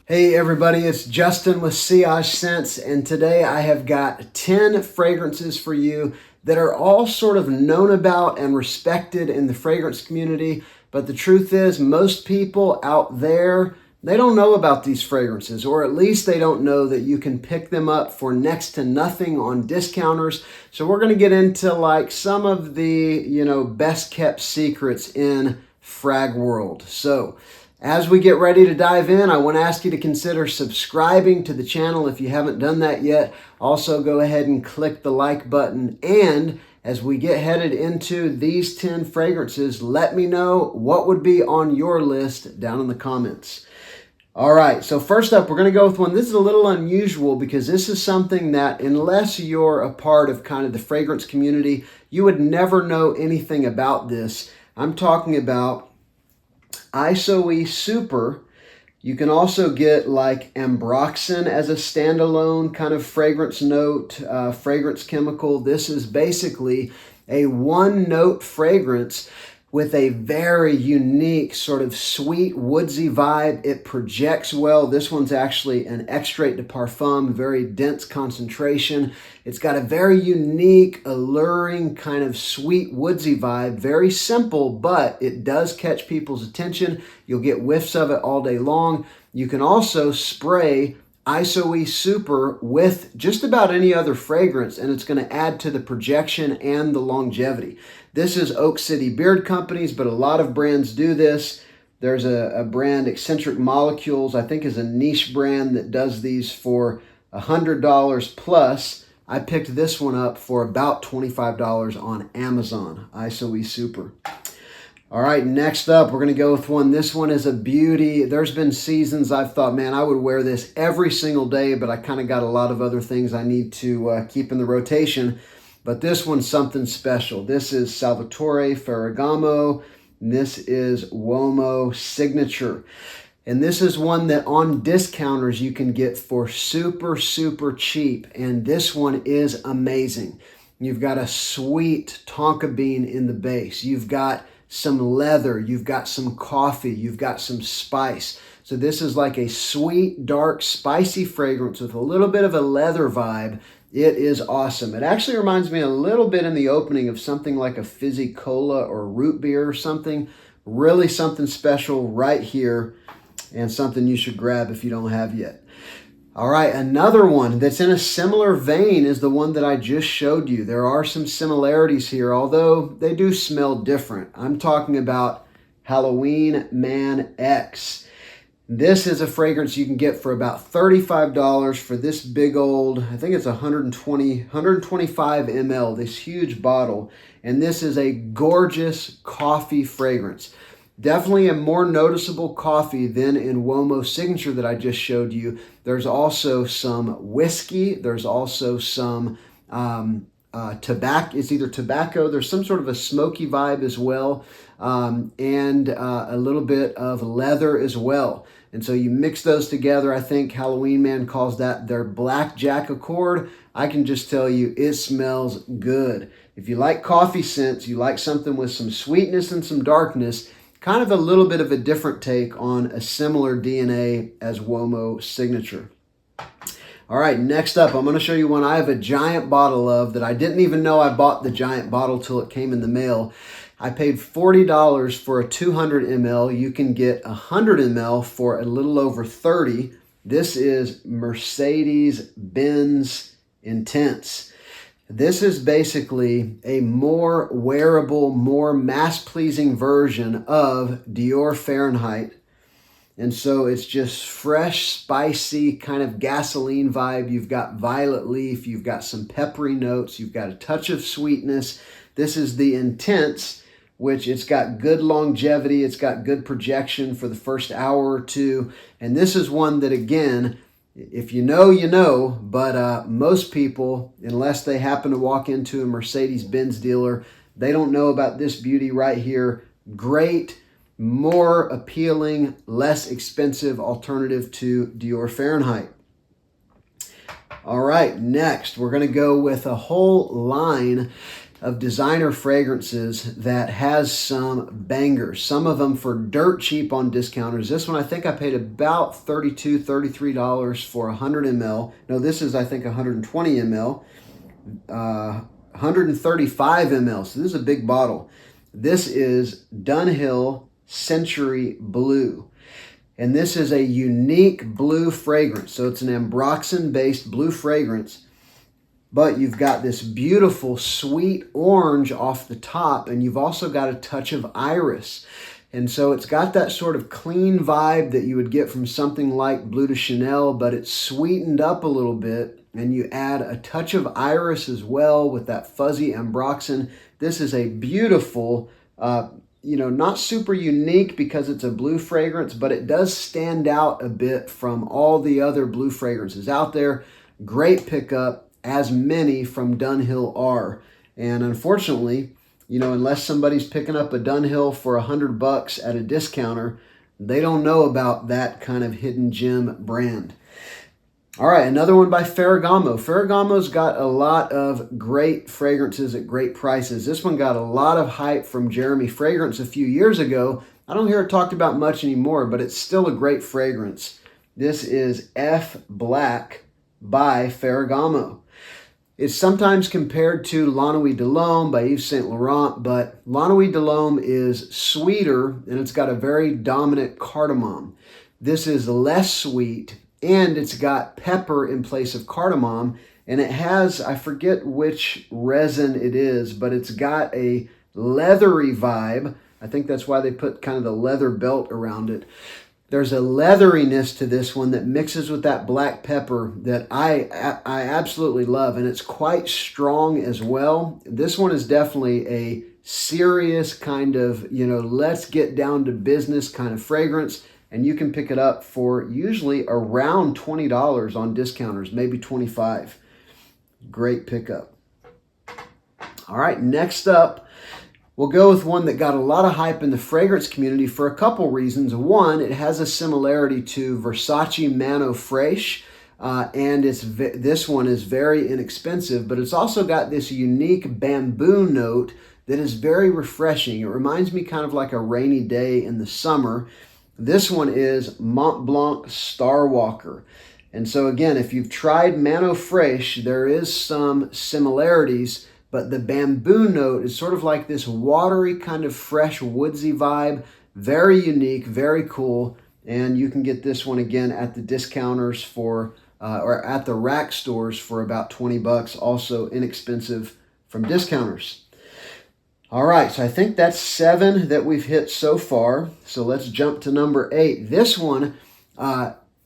Hey everybody, it's Justin with Sillage Scents, and today I have got 10 fragrances for you that are all sort of known about and respected in the fragrance community, but the truth is most people out there, they don't know about these fragrances, or at least they don't know that you can pick them up for next to nothing on discounters. So we're going to get into like some of the, best kept secrets in frag world. So as we get ready to dive in, I want to ask you to consider subscribing to the channel if you haven't done that yet. Also, go ahead and click the like button. And as we get headed into these 10 fragrances, let me know what would be on your list down in the comments. All right, so first up, we're going to go with one. This is a little unusual because this is something that unless you're a part of kind of the fragrance community, you would never know anything about this. I'm talking about Isoe Super. You can also get like ambroxan as a standalone kind of fragrance note, fragrance chemical. This is basically a one-note fragrance with a very unique sort of sweet woodsy vibe. It projects well. This one's actually an extrait de parfum, very dense concentration. It's got a very unique, alluring kind of sweet woodsy vibe. Very simple, but it does catch people's attention. You'll get whiffs of it all day long. You can also spray Isoe Super with just about any other fragrance, and it's going to add to the projection and the longevity. This is Oak City Beard Company's, but a lot of brands do this. There's a brand, Eccentric Molecules, I think is a niche brand that does these for $100 plus. I picked this one up for about $25 on Amazon, Isoe Super. All right, next up, we're going to go with one. This one is a beauty. There's been seasons I've thought, man, I would wear this every single day, but I kind of got a lot of other things I need to keep in the rotation. But this one's something special. This is Salvatore Ferragamo. This is Uomo Signature. And this is one that on discounters you can get for super, super cheap. And this one is amazing. You've got a sweet tonka bean in the base. You've got some leather, you've got some coffee, you've got some spice. So this is like a sweet, dark, spicy fragrance with a little bit of a leather vibe. It is awesome. It actually reminds me a little bit in the opening of something like a fizzy cola or root beer or something. Really something special right here and something you should grab if you don't have yet. All right, another one that's in a similar vein is the one that I just showed you. There are some similarities here, although they do smell different. I'm talking about Halloween Man X. This is a fragrance you can get for about $35 for this big old, I think it's 125 ml, this huge bottle. And this is a gorgeous coffee fragrance. Definitely a more noticeable coffee than in Uomo Signature that I just showed you. There's also some whiskey. There's also some tobacco. It's either tobacco. There's some sort of a smoky vibe as well, and a little bit of leather as well. And so you mix those together. I think Halloween Man calls that their Blackjack Accord. I can just tell you it smells good. If you like coffee scents, you like something with some sweetness and some darkness, kind of a little bit of a different take on a similar DNA as Uomo Signature. All right, next up, I'm going to show you one I have a giant bottle of that I didn't even know I bought the giant bottle till it came in the mail. I paid $40 for a 200 ml. You can get 100 ml for a little over $30. This is Mercedes-Benz Intense. This is basically a more wearable, more mass-pleasing version of Dior Fahrenheit. And so it's just fresh, spicy, kind of gasoline vibe. You've got violet leaf, you've got some peppery notes, you've got a touch of sweetness. This is the Intense, which it's got good longevity, it's got good projection for the first hour or two. And this is one that, again, if you know, you know, but most people, unless they happen to walk into a Mercedes-Benz dealer, they don't know about this beauty right here. Great, more appealing, less expensive alternative to Dior Fahrenheit. All right, next, we're going to go with a whole line of designer fragrances that has some bangers. Some of them for dirt cheap on discounters. This one, I think I paid about $32, $33 for 100 ml. No, this is, I think, 120 ml. 135 ml. So this is a big bottle. This is Dunhill Century Blue. And this is a unique blue fragrance. So it's an ambroxan-based blue fragrance. But you've got this beautiful sweet orange off the top, and you've also got a touch of iris. And so it's got that sort of clean vibe that you would get from something like Bleu de Chanel, but it's sweetened up a little bit, and you add a touch of iris as well with that fuzzy ambroxan. This is a beautiful, not super unique because it's a blue fragrance, but it does stand out a bit from all the other blue fragrances out there. Great pickup, as many from Dunhill are. And unfortunately, unless somebody's picking up a Dunhill for $100 at a discounter, they don't know about that kind of hidden gem brand. All right, another one by Ferragamo. Ferragamo's got a lot of great fragrances at great prices. This one got a lot of hype from Jeremy Fragrance a few years ago. I don't hear it talked about much anymore, but it's still a great fragrance. This is F Black by Ferragamo. It's sometimes compared to La Nuit de l'Homme by Yves Saint Laurent, but La Nuit de l'Homme is sweeter and it's got a very dominant cardamom. This is less sweet and it's got pepper in place of cardamom, and it has, I forget which resin it is, but it's got a leathery vibe. I think that's why they put kind of the leather belt around it. There's a leatheriness to this one that mixes with that black pepper that I absolutely love, and it's quite strong as well. This one is definitely a serious kind of, let's get down to business kind of fragrance, and you can pick it up for usually around $20 on discounters, maybe $25. Great pickup. All right, next up, we'll go with one that got a lot of hype in the fragrance community for a couple reasons. One, it has a similarity to Versace Mano Fraiche, and this one is very inexpensive, but it's also got this unique bamboo note that is very refreshing. It reminds me kind of like a rainy day in the summer. This one is Mont Blanc Starwalker. And so again, if you've tried Mano Fraiche, there is some similarities, but the bamboo note is sort of like this watery kind of fresh woodsy vibe. Very unique, very cool. And you can get this one again at the discounters or at the rack stores for about $20. Also inexpensive from discounters. All right, so I think that's 7 that we've hit so far. So let's jump to number 8. This one,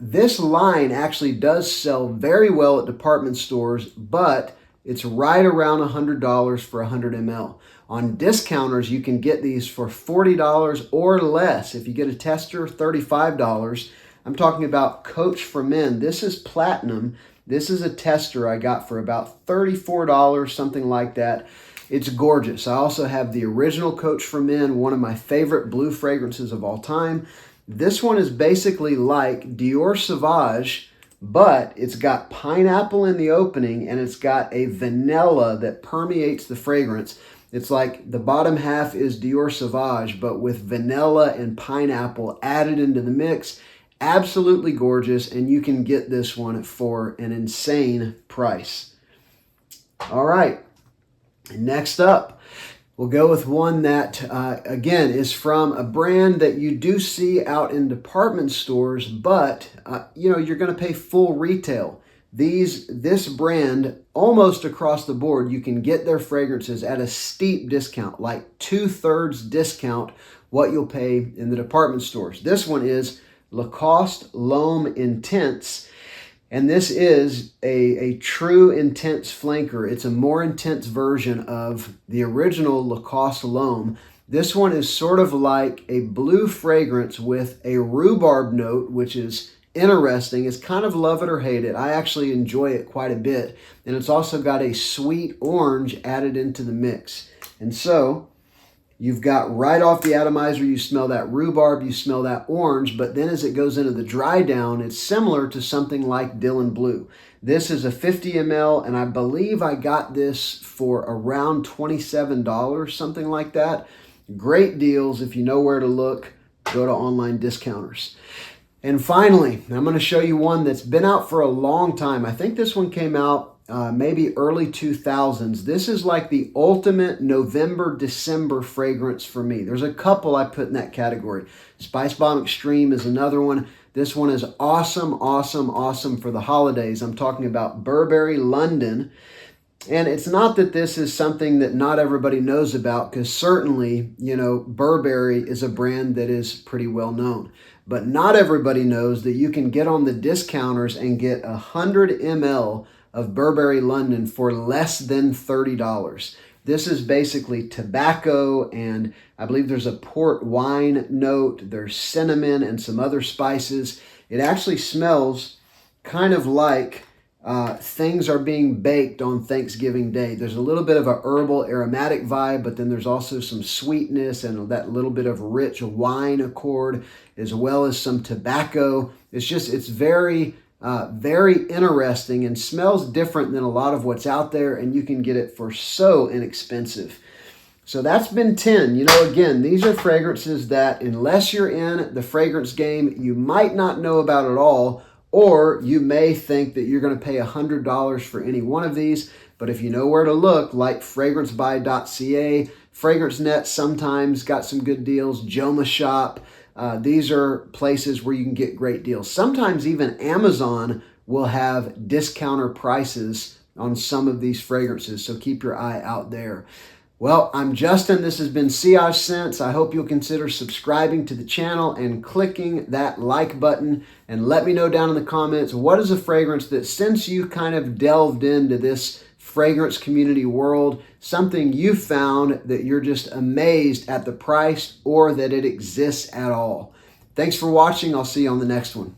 this line actually does sell very well at department stores, but it's right around $100 for 100 ml. On discounters, you can get these for $40 or less. If you get a tester, $35. I'm talking about Coach for Men. This is platinum. This is a tester I got for about $34, something like that. It's gorgeous. I also have the original Coach for Men, one of my favorite blue fragrances of all time. This one is basically like Dior Sauvage, but it's got pineapple in the opening and it's got a vanilla that permeates the fragrance. It's like the bottom half is Dior Sauvage, but with vanilla and pineapple added into the mix. Absolutely gorgeous, and you can get this one for an insane price. All right, next up, we'll go with one that, again, is from a brand that you do see out in department stores, but, you're going to pay full retail. This brand, almost across the board, you can get their fragrances at a steep discount, like 2/3 discount what you'll pay in the department stores. This one is Lacoste L'Homme Intense, and this is a true intense flanker. It's a more intense version of the original Lacoste L'Homme. This one is sort of like a blue fragrance with a rhubarb note, which is interesting. It's kind of love it or hate it. I actually enjoy it quite a bit. And it's also got a sweet orange added into the mix. And so You've got right off the atomizer, you smell that rhubarb, you smell that orange, but then as it goes into the dry down, it's similar to something like Dylan Blue. This is a 50 ml, and I believe I got this for around $27, something like that. Great deals. If you know where to look, go to online discounters. And finally, I'm going to show you one that's been out for a long time. I think this one came out maybe early 2000s. This is like the ultimate November, December fragrance for me. There's a couple I put in that category. Spice Bomb Extreme is another one. This one is awesome, awesome, awesome for the holidays. I'm talking about Burberry London. And it's not that this is something that not everybody knows about, because certainly, you know, Burberry is a brand that is pretty well known. But not everybody knows that you can get on the discounters and get 100 ml of Burberry London for less than $30. This is basically tobacco, and I believe there's a port wine note, there's cinnamon and some other spices. It actually smells kind of like things are being baked on Thanksgiving Day. There's a little bit of a herbal aromatic vibe, but then there's also some sweetness and that little bit of rich wine accord, as well as some tobacco. It's very interesting and smells different than a lot of what's out there, and you can get it for so inexpensive. So that's been 10. You know, again, these are fragrances that unless you're in the fragrance game, you might not know about at all, or you may think that you're going to pay $100 for any one of these. But if you know where to look, like fragrancebuy.ca, FragranceNet sometimes got some good deals, Joma Shop, these are places where you can get great deals. Sometimes even Amazon will have discounter prices on some of these fragrances, so keep your eye out there. Well, I'm Justin. This has been Sillage Scents. I hope you'll consider subscribing to the channel and clicking that like button, and let me know down in the comments, what is a fragrance that, since you kind of delved into this fragrance community world, something you found that you're just amazed at the price or that it exists at all. Thanks for watching. I'll see you on the next one.